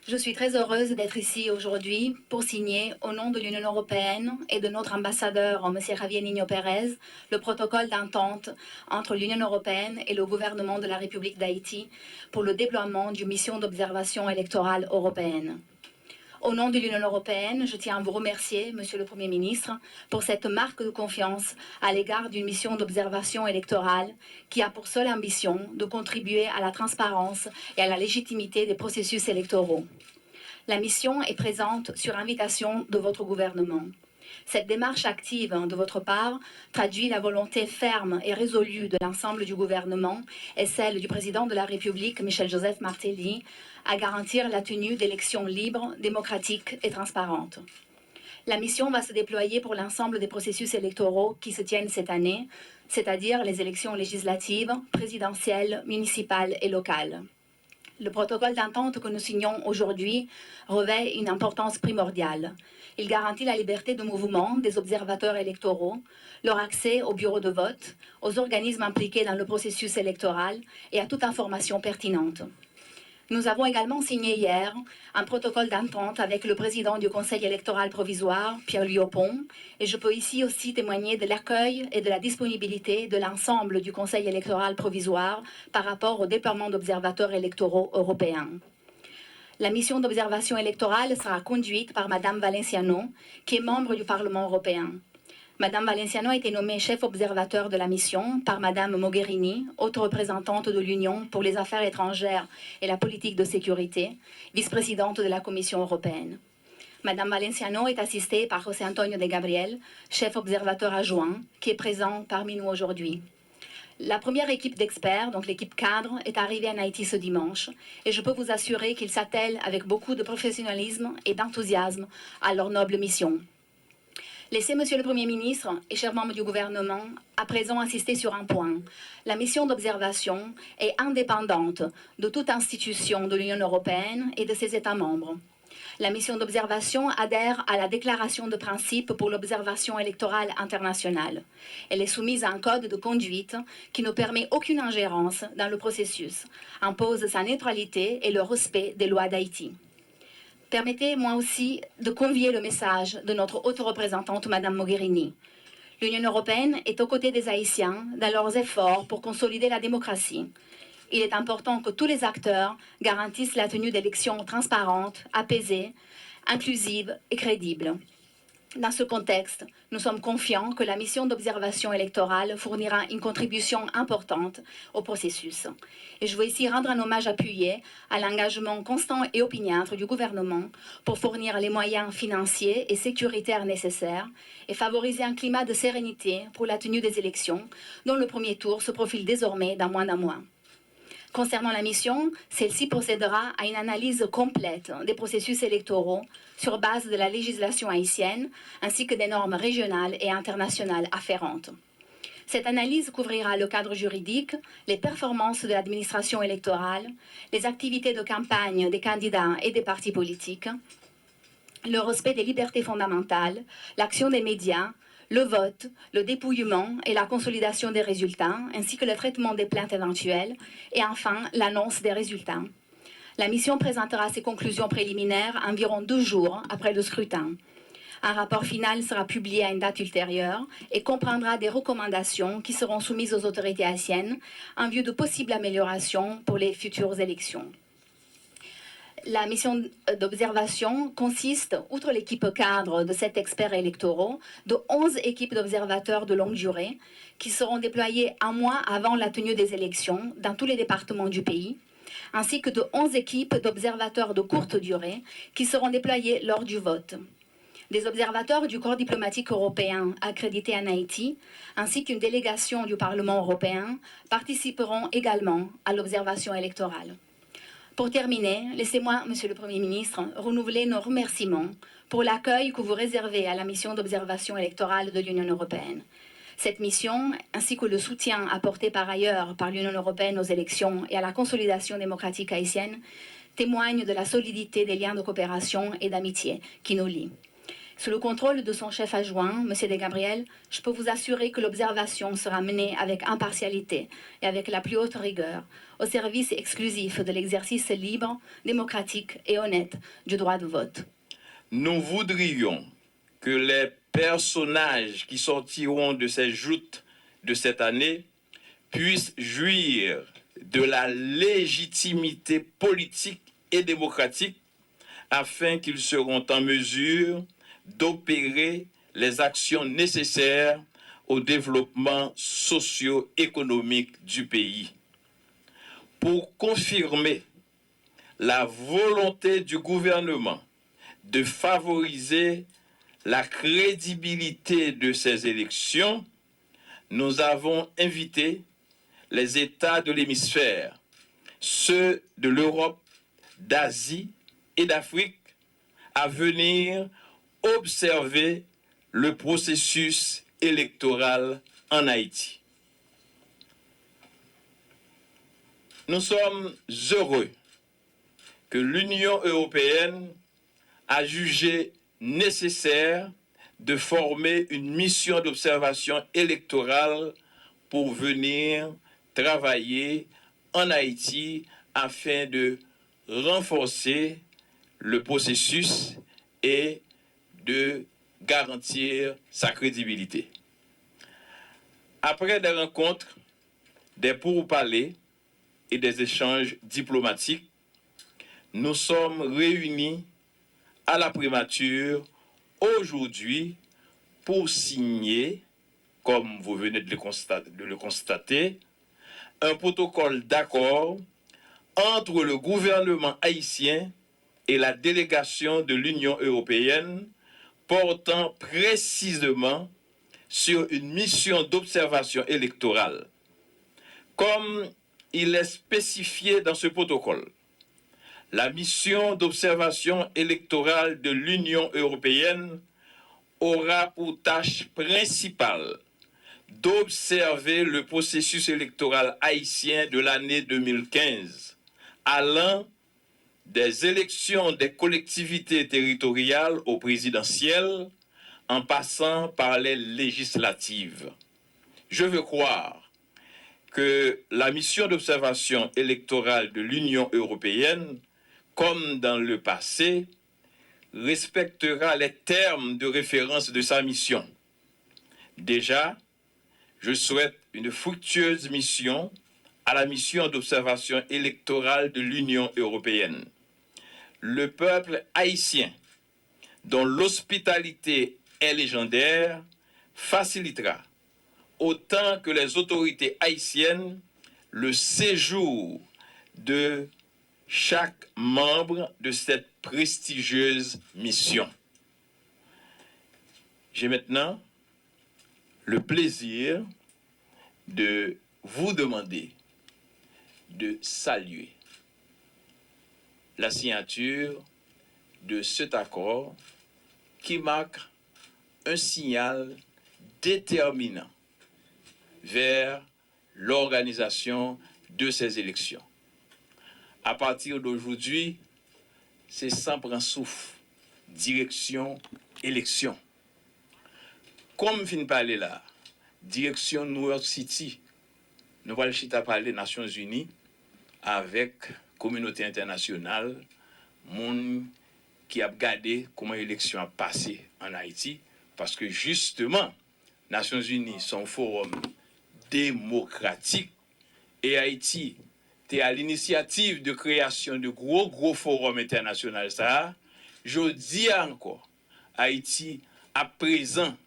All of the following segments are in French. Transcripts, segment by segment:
Je suis très heureuse d'être ici aujourd'hui pour signer, au nom de l'Union européenne et de notre ambassadeur, M. Javier Niño Pérez, le protocole d'entente entre l'Union européenne et le gouvernement de la République d'Haïti pour le déploiement d'une mission d'observation électorale européenne. Au nom de l'Union européenne, je tiens à vous remercier, Monsieur le Premier ministre, pour cette marque de confiance à l'égard d'une mission d'observation électorale qui a pour seule ambition de contribuer à la transparence et à la légitimité des processus électoraux. La mission est présente sur invitation de votre gouvernement. Cette démarche active de votre part traduit la volonté ferme et résolue de l'ensemble du gouvernement et celle du président de la République, Michel-Joseph Martelly, à garantir la tenue d'élections libres, démocratiques et transparentes. La mission va se déployer pour l'ensemble des processus électoraux qui se tiennent cette année, c'est-à-dire les élections législatives, présidentielles, municipales et locales. Le protocole d'entente que nous signons aujourd'hui revêt une importance primordiale. Il garantit la liberté de mouvement des observateurs électoraux, leur accès aux bureaux de vote, aux organismes impliqués dans le processus électoral et à toute information pertinente. Nous avons également signé hier un protocole d'entente avec le président du Conseil électoral provisoire, Pierre-Louis Oppon, et je peux ici aussi témoigner de l'accueil et de la disponibilité de l'ensemble du Conseil électoral provisoire par rapport au déploiement d'observateurs électoraux européens. La mission d'observation électorale sera conduite par Madame Valenciano, qui est membre du Parlement européen. Madame Valenciano a été nommée chef observateur de la mission par Madame Mogherini, haute représentante de l'Union pour les affaires étrangères et la politique de sécurité, vice-présidente de la Commission européenne. Madame Valenciano est assistée par José Antonio de Gabriel, chef observateur adjoint, qui est présent parmi nous aujourd'hui. La première équipe d'experts, donc l'équipe cadre, est arrivée en Haïti ce dimanche et je peux vous assurer qu'ils s'attellent avec beaucoup de professionnalisme et d'enthousiasme à leur noble mission. Laissez, Monsieur le Premier ministre et chers membres du gouvernement, à présent insister sur un point. La mission d'observation est indépendante de toute institution de l'Union européenne et de ses États membres. La mission d'observation adhère à la déclaration de principe pour l'observation électorale internationale. Elle est soumise à un code de conduite qui ne permet aucune ingérence dans le processus, impose sa neutralité et le respect des lois d'Haïti. Permettez-moi aussi de convier le message de notre haute représentante, Madame Mogherini. L'Union européenne est aux côtés des Haïtiens dans leurs efforts pour consolider la démocratie. Il est important que tous les acteurs garantissent la tenue d'élections transparentes, apaisées, inclusives et crédibles. Dans ce contexte, nous sommes confiants que la mission d'observation électorale fournira une contribution importante au processus. Et je veux ici rendre un hommage appuyé à l'engagement constant et opiniâtre du gouvernement pour fournir les moyens financiers et sécuritaires nécessaires et favoriser un climat de sérénité pour la tenue des élections, dont le premier tour se profile désormais dans moins d'un mois. Concernant la mission, celle-ci procédera à une analyse complète des processus électoraux sur base de la législation haïtienne ainsi que des normes régionales et internationales afférentes. Cette analyse couvrira le cadre juridique, les performances de l'administration électorale, les activités de campagne des candidats et des partis politiques, le respect des libertés fondamentales, l'action des médias, le vote, le dépouillement et la consolidation des résultats, ainsi que le traitement des plaintes éventuelles, et enfin l'annonce des résultats. La mission présentera ses conclusions préliminaires environ 2 jours après le scrutin. Un rapport final sera publié à une date ultérieure et comprendra des recommandations qui seront soumises aux autorités haïtiennes en vue de possibles améliorations pour les futures élections. La mission d'observation consiste, outre l'équipe cadre de 7 experts électoraux, de 11 équipes d'observateurs de longue durée qui seront déployées un mois avant la tenue des élections dans tous les départements du pays, ainsi que de 11 équipes d'observateurs de courte durée qui seront déployées lors du vote. Des observateurs du corps diplomatique européen accrédités en Haïti, ainsi qu'une délégation du Parlement européen, participeront également à l'observation électorale. Pour terminer, laissez-moi, Monsieur le Premier ministre, renouveler nos remerciements pour l'accueil que vous réservez à la mission d'observation électorale de l'Union européenne. Cette mission, ainsi que le soutien apporté par ailleurs par l'Union européenne aux élections et à la consolidation démocratique haïtienne, témoignent de la solidité des liens de coopération et d'amitié qui nous lient. Sous le contrôle de son chef adjoint, M. De Gabriel, je peux vous assurer que l'observation sera menée avec impartialité et avec la plus haute rigueur, au service exclusif de l'exercice libre, démocratique et honnête du droit de vote. Nous voudrions que les personnages qui sortiront de ces joutes de cette année puissent jouir de la légitimité politique et démocratique afin qu'ils seront en mesure d'opérer les actions nécessaires au développement socio-économique du pays. Pour confirmer la volonté du gouvernement de favoriser la crédibilité de ces élections, nous avons invité les États de l'hémisphère, ceux de l'Europe, d'Asie et d'Afrique, à venir observer le processus électoral en Haïti. Nous sommes heureux que l'Union européenne a jugé nécessaire de former une mission d'observation électorale pour venir travailler en Haïti afin de renforcer le processus et de garantir sa crédibilité. Après des rencontres, des pourparlers et des échanges diplomatiques, nous sommes réunis à la primature aujourd'hui pour signer, comme vous venez de le constater, un protocole d'accord entre le gouvernement haïtien et la délégation de l'Union européenne portant précisément sur une mission d'observation électorale. Comme il est spécifié dans ce protocole, la mission d'observation électorale de l'Union européenne aura pour tâche principale d'observer le processus électoral haïtien de l'année 2015, allant des élections des collectivités territoriales au présidentiel, en passant par les législatives. Je veux croire que la mission d'observation électorale de l'Union européenne, comme dans le passé, respectera les termes de référence de sa mission. Déjà, je souhaite une fructueuse mission à la mission d'observation électorale de l'Union européenne. Le peuple haïtien, dont l'hospitalité est légendaire, facilitera, autant que les autorités haïtiennes, le séjour de chaque membre de cette prestigieuse mission. J'ai maintenant le plaisir de vous demander de saluer la signature de cet accord qui marque un signal déterminant vers l'organisation de ces élections. À partir d'aujourd'hui, c'est sans prendre souffle, direction, élection. Comme je viens de parler là, direction New York City, nous allons parler des Nations Unies avec la communauté internationale, monde qui a regardé comment l'élection a passé en Haïti, parce que justement, les Nations Unies sont un forum démocratique et Haïti est à l'initiative de création de gros forums internationaux. Ça, je dis encore, Haïti à présent,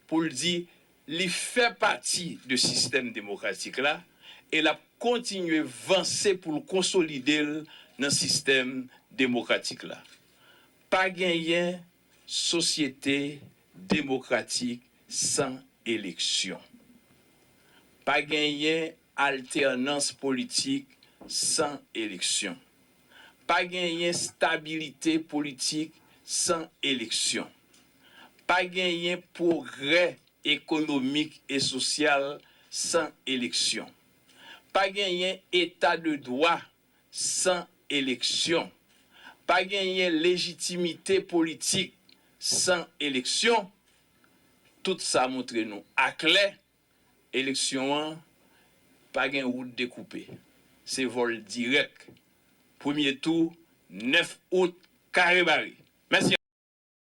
pour le dire, il fait partie du système démocratique là et la continuer à avancer pour le consolider dans le système démocratique là. Pas gagner société démocratique sans élection. Pas gagner alternance politique sans élection. Pas gagner stabilité politique sans élection. Pas gagner progrès économique et social sans élection. Pas gagner état de droit sans élection. Pas gagner légitimité politique sans élection, tout ça montre nous à clair, élection, pas de route découpée. C'est vol direct. Premier tour, 9 août, carré barré. Merci.